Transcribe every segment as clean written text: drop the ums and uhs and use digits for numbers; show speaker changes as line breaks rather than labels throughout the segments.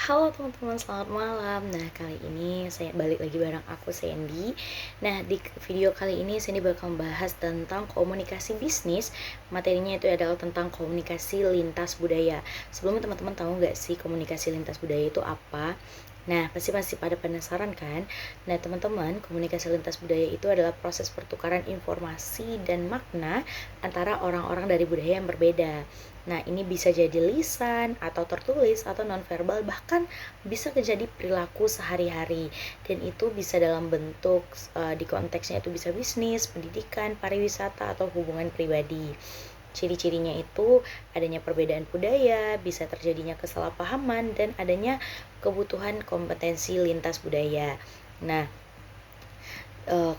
Halo teman-teman, selamat malam. Nah, kali ini saya balik lagi bareng aku, Sandy. Nah, di video kali ini Sandy bakal membahas tentang komunikasi bisnis. Materinya itu adalah tentang komunikasi lintas budaya. Sebelumnya teman-teman tahu nggak sih komunikasi lintas budaya itu apa? Nah, pasti masih pada penasaran kan? Nah, teman-teman, komunikasi lintas budaya itu adalah proses pertukaran informasi dan makna antara orang-orang dari budaya yang berbeda. Nah, ini bisa jadi lisan atau tertulis atau nonverbal, bahkan bisa terjadi perilaku sehari-hari. Dan itu bisa dalam bentuk di konteksnya itu bisa bisnis, pendidikan, pariwisata atau hubungan pribadi. Ciri-cirinya itu adanya perbedaan budaya, bisa terjadinya kesalahpahaman, dan adanya kebutuhan kompetensi lintas budaya. Nah,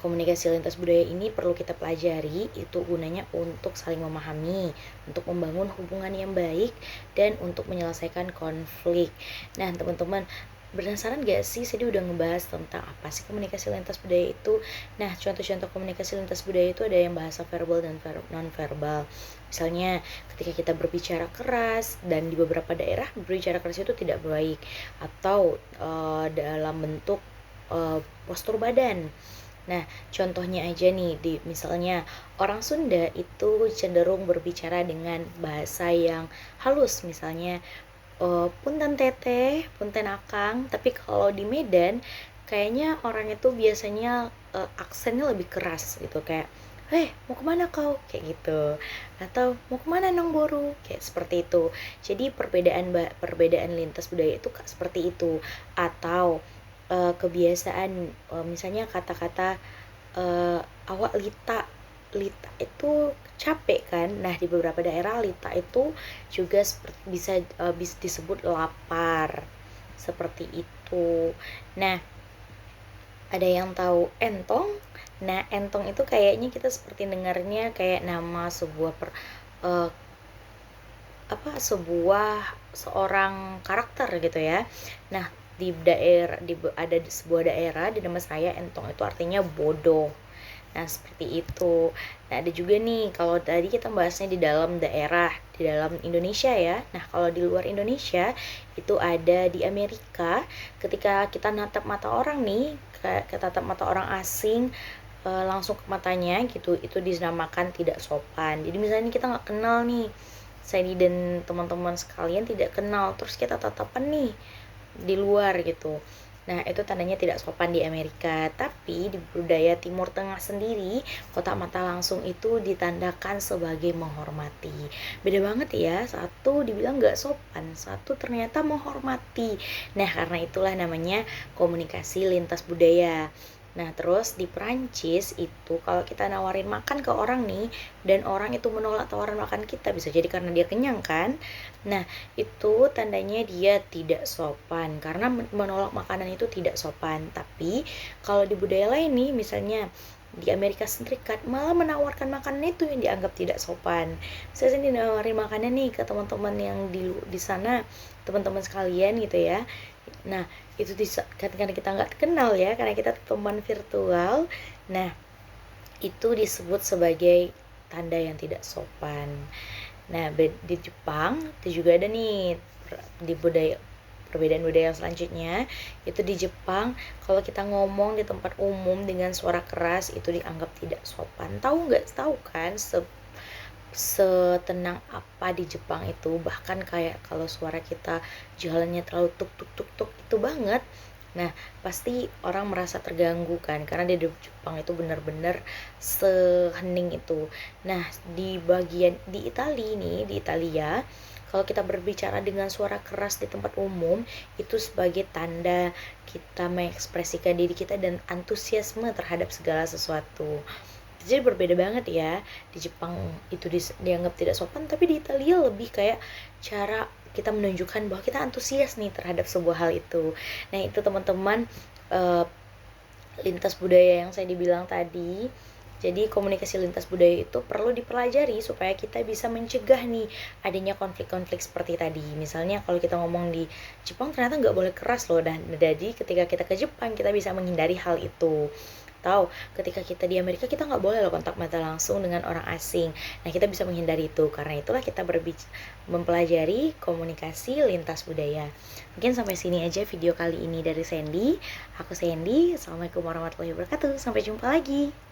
komunikasi lintas budaya ini perlu kita pelajari, itu gunanya untuk saling memahami, untuk membangun hubungan yang baik, dan untuk menyelesaikan konflik. Nah, teman-teman, penasaran gak sih, saya udah ngebahas tentang apa sih komunikasi lintas budaya itu. Nah, contoh-contoh komunikasi lintas budaya itu ada yang bahasa verbal dan non-verbal. Misalnya ketika kita berbicara keras, dan di beberapa daerah berbicara keras itu tidak baik, atau dalam bentuk postur badan. Nah, contohnya aja nih, misalnya orang Sunda itu cenderung berbicara dengan bahasa yang halus, misalnya punten teteh, punten akang. Tapi kalau di Medan, kayaknya orang itu biasanya aksennya lebih keras gitu, kayak mau kemana kau? Kayak gitu. Atau mau kemana nong boru? Kayak seperti itu. Jadi perbedaan lintas budaya itu seperti itu. Atau kebiasaan, misalnya kata-kata awak lita. Lita itu capek kan. Nah, di beberapa daerah lita itu juga bisa disebut lapar, seperti itu. Nah, ada yang tahu entong? Nah, entong itu kayaknya kita seperti dengarnya kayak nama uh, seorang karakter gitu ya. Nah, ada di sebuah daerah di nama saya, entong itu artinya bodoh. Nah, seperti itu. Nah, ada juga nih, kalau tadi kita bahasnya di dalam daerah, di dalam Indonesia ya. Nah, kalau di luar Indonesia, itu ada di Amerika, ketika kita natap mata orang nih, kita tatap mata orang asing, langsung ke matanya gitu, itu dinamakan tidak sopan. Jadi misalnya kita nggak kenal nih, saya dan teman-teman sekalian tidak kenal, terus kita tatapan nih di luar gitu. Nah, itu tandanya tidak sopan di Amerika. Tapi di budaya Timur Tengah sendiri, kotak mata langsung itu ditandakan sebagai menghormati. Beda banget ya, satu dibilang nggak sopan, satu ternyata menghormati. Nah, karena itulah namanya komunikasi lintas budaya. Nah, terus di Perancis itu kalau kita nawarin makan ke orang nih, dan orang itu menolak tawaran makan kita, bisa jadi karena dia kenyang kan. Nah, itu tandanya dia tidak sopan, karena menolak makanan itu tidak sopan. Tapi kalau di budaya lain nih, misalnya di Amerika Serikat, malah menawarkan makanan itu yang dianggap tidak sopan. Saya sendiri nawarin makanan nih ke teman-teman yang di sana, teman-teman sekalian gitu ya. Nah, itu karena kita nggak kenal ya, karena kita teman virtual. Nah, itu disebut sebagai tanda yang tidak sopan. Nah, di Jepang itu juga ada nih di perbedaan budaya selanjutnya. Itu di Jepang, kalau kita ngomong di tempat umum dengan suara keras itu dianggap tidak sopan. Tahu kan setenang apa di Jepang itu, bahkan kayak kalau suara kita jalannya terlalu tuk tuk tuk tuk itu banget. Nah, pasti orang merasa terganggu kan, karena di Jepang itu benar-benar sehening itu. Nah, di Italia, kalau kita berbicara dengan suara keras di tempat umum, itu sebagai tanda kita mengekspresikan diri kita dan antusiasme terhadap segala sesuatu. Jadi berbeda banget ya. Di Jepang itu dianggap tidak sopan, tapi di Italia lebih kayak cara kita menunjukkan bahwa kita antusias nih terhadap sebuah hal itu. Nah, itu teman-teman, lintas budaya yang saya dibilang tadi. Jadi komunikasi lintas budaya itu perlu dipelajari supaya kita bisa mencegah nih adanya konflik-konflik seperti tadi. Misalnya kalau kita ngomong di Jepang ternyata nggak boleh keras loh, dan jadi ketika kita ke Jepang kita bisa menghindari hal itu. atau ketika kita di Amerika kita nggak boleh loh kontak mata langsung dengan orang asing. Nah, kita bisa menghindari itu. Karena itulah kita mempelajari komunikasi lintas budaya. Mungkin sampai sini aja video kali ini dari Sandy. Aku Sandy. Assalamualaikum warahmatullahi wabarakatuh. Sampai jumpa lagi.